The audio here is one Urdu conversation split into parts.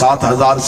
7,000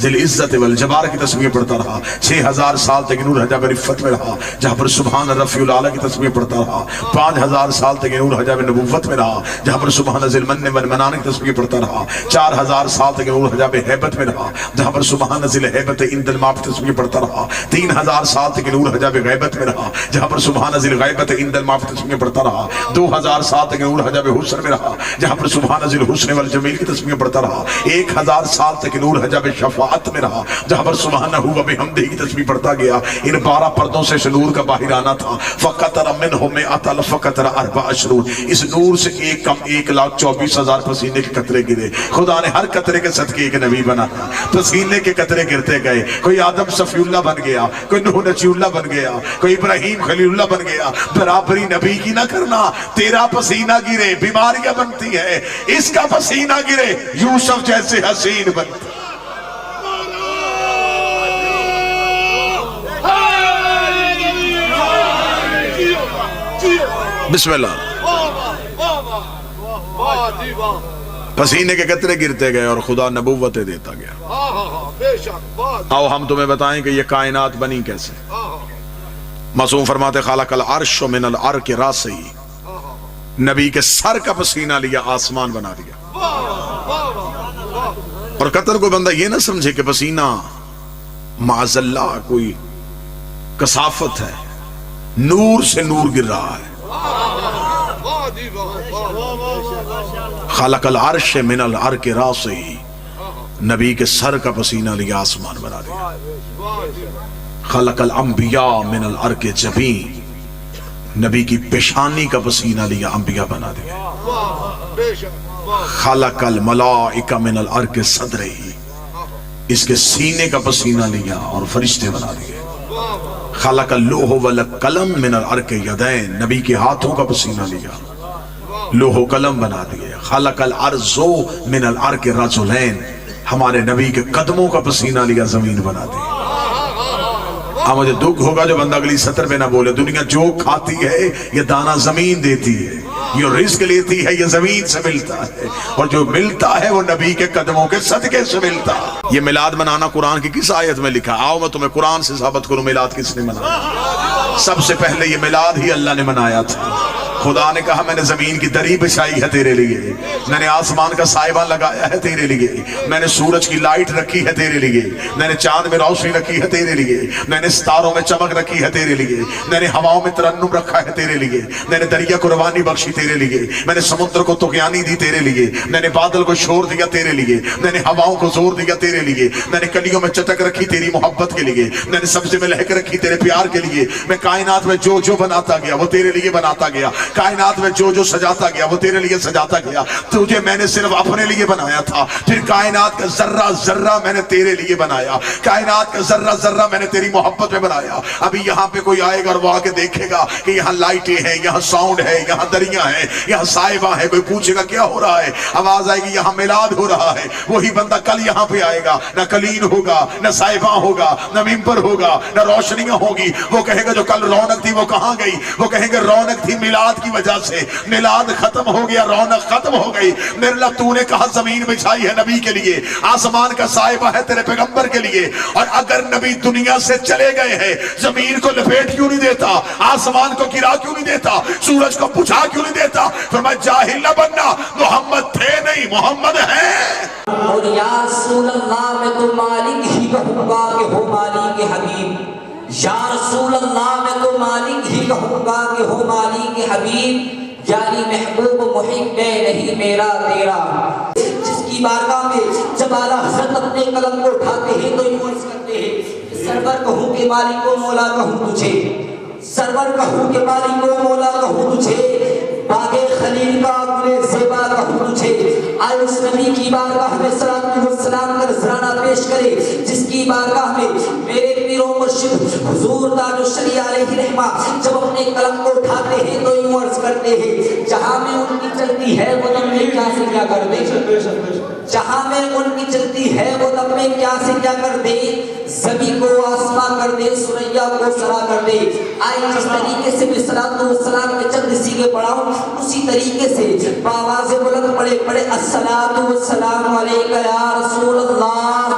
ذی العزت والجبار کی تسبیح پڑھتا رہا، 6000 سال تک نور حجاب رفت میں رہا جہاں پر سبحان رفیع الاعلیٰ کی تسبیح پڑھتا رہا، 5000 سال تک نور حجاب نبوت میں رہا جہاں پر سبحان ذی المن والمنان کی تسبیح پڑھتا رہا، 4000 سال تک نور حجاب ہیبت میں رہا جہاں پر سبحان ذی الہیبت عند الماء کی تسبیح پڑھتا رہا، 3000 سال تک نور حجاب غیبت میں رہا جہاں پر سبحان ذی الغیبت عند الماء کی تسبیح پڑھتا رہا، 2000 سال تک نور حجاب حسن میں رہا جہاں پر سبحان ذی الحسن والجمیل کی تسبیح پڑھتا رہا، 1000 سال تک نور حجاب شفاعت میں رہا جہاں پر سبحانہ و بحمدہ کی تسبیح پڑھتا گیا۔ ان 12 پردوں سے نور کا باہر آنا تھا۔ فقطر منہ مئۃ الف فقطر 4 اشرور، اس نور سے ایک کم 1,24,000 پسینے کے قطرے گرے۔ خدا نے ہر قطرے کے صدقے ایک نبی بنایا، پسینے کے قطرے گرتے گئے، کوئی آدم صفی اللہ بن گیا، کوئی نوح نجی اللہ بن گیا، کوئی ابراہیم خلیل اللہ بن گیا۔ برابری نبی کی نہ کرنا، تیرا پسینہ گرے بیماریاں بنتی ہے، اس کا پسینہ گرے یوسف جیسے حسین بنتی۔ بسم اللہ۔ پسینے کے قطرے گرتے گئے اور خدا نبوتیں دیتا گیا۔ آؤ ہم تمہیں بتائیں کہ یہ کائنات بنی کیسے۔ معصوم فرماتے خلق العرش من العرق راسہ، نبی کے سر کا پسینہ لیا آسمان بنا دیا۔ اور قطر کو بندہ یہ نہ سمجھے کہ پسینہ معاذ اللہ کوئی کثافت ہے، نور سے نور گر رہا ہے۔ خلق العرش من العرق راسہ، نبی کے سر کا پسینہ لیا آسمان بنا دیا۔ خلق الانبیاء من العرق جبین، نبی کی پیشانی کا پسینہ لیا انبیاء بنا دیا۔ خلق الملائکہ من العرق صدرہ، اس کے سینے کا پسینہ لیا اور فرشتے بنا دیے۔ خلق اللوح والقلم من العرق یدین، نبی کے ہاتھوں کا پسینہ لیا، لوح و قلم بنا دیے۔ خلق الارض من العرق رجلین، ہمارے نبی کے قدموں کا پسینہ لیا زمین بنا دی۔ مجھے دکھ ہوگا جو بندہ اگلی سطر پہ نہ بولے، دنیا جو کھاتی ہے یہ دانہ زمین دیتی ہے، یہ رزق لیتی ہے یہ زمین سے ملتا ہے، اور جو ملتا ہے وہ نبی کے قدموں کے صدقے سے ملتا ہے۔ یہ میلاد منانا قرآن کی کس آیت میں لکھا؟ آؤ میں تمہیں قرآن سے ثابت کروں میلاد کس نے منایا۔ سب سے پہلے یہ میلاد ہی اللہ نے منایا تھا۔ خدا نے کہا میں نے زمین کی دری بچھائی ہے تیرے لیے، میں نے آسمان کا سائبہ لگایا ہے تیرے لیے، میں نے سورج کی لائٹ رکھی ہے تیرے لیے، میں نے چاند میں روشنی رکھی ہے تیرے لیے، میں نے ستاروں میں چمک رکھی ہے تیرے لیے، میں نے ہواؤں میں ترنم رکھا ہے تیرے لیے، میں نے دریا کو روانی بخشی تیرے لیے، میں نے سمندر کو طغیانی دی تیرے لیے، میں نے بادل کو شور دیا تیرے لیے، میں نے ہواؤں کو زور دیا تیرے لیے، میں نے کلیوں میں چٹک رکھی تیری محبت کے لیے، میں نے سبزے میں لہک رکھی تیرے پیار کے لیے، میں کائنات میں جو جو بناتا گیا وہ تیرے لیے بناتا گیا، کائنات میں جو جو سجاتا گیا وہ تیرے لیے سجاتا گیا۔ تجھے میں نے صرف اپنے لیے بنایا تھا، پھر کائنات کا ذرہ ذرہ میں نے تیرے لیے بنایا، کائنات کا ذرہ ذرہ میں نے تیری محبت میں بنایا۔ ابھی یہاں پہ کوئی آئے گا اور وہ آ کے دیکھے گا کہ یہاں لائٹیں ہیں، یہاں ساؤنڈ ہے، یہاں دریاں ہیں، یہاں سائبہ ہے، کوئی پوچھے گا کیا ہو رہا ہے، آواز آئے گی یہاں میلاد ہو رہا ہے۔ وہی بندہ کل یہاں پہ آئے گا، نہ کلین ہوگا، نہ سائبہ ہوگا، نہ ممبر ہوگا، نہ روشنیاں ہوگی، وہ کہے گا جو کل رونق تھی وہ کہاں گئی؟ وہ کہیں گے رونق تھی میلاد کی وجہ سے، میلاد ختم ہو گیا، رونق ختم ہو گئی۔ میرے اللہ تو نے کہا زمین بچھائی ہے نبی کے لیے، آسمان کا سائبہ ہے تیرے پیغمبر کے لیے، اور اگر نبی دنیا سے چلے گئے ہیں زمین کو لپیٹ کیوں نہیں دیتا، آسمان کو گرا کیوں نہیں دیتا، سورج کو بجھا کیوں نہیں دیتا؟ فرمایا جاہل نہ بننا، محمد تھے نہیں محمد ہیں۔ اور یا رسول اللہ میں تو مالک ہی کہوں گا کہ ہو مالک حبیب، یا رسول اللہ میں تو مالک ہی کہوں گا کہ ہو مالک حبیب، یاری محبوب محب میں نہیں میرا تیرا، جس کی بارگاہ میں جب اعلیٰ حضرت اپنے قلم کو اٹھاتے ہیں تو یوں عرض کرتے ہیں سرور کہوں کہ مالک و مولا کہوں تجھے، سرور کہوں کہ مالک و مولا کہوں تجھے، باغ خلیل کا گل زیبا کہوں تجھے۔ آئے اس نبی کی بارگاہ میں صلاۃ و سلام کا نذرانہ پیش کرے جس کی بارگاہ میں میرے پیر و مرشد حضور تاج الشریعہ علیہ رحمہ جب اپنے قلم کو اٹھاتے ہیں تو یوں عرض کرتے ہیں جہاں میں ان کی چلتی ہے وہ دم میں کیا سے کیا کر دے، جہاں میں ان کی چلتی ہے وہ دم میں کیا سے کیا کر دے، زمین کو آسماں کر دے، سریا کو سرا کر دے۔ آئے جس طریقے سے میں صلاۃ و سلام میں چند سیغے پڑھاؤں اسی طریقے سے بآواز بلند پڑھے الصلاۃ والسلام علیکہ یا رسول اللہ۔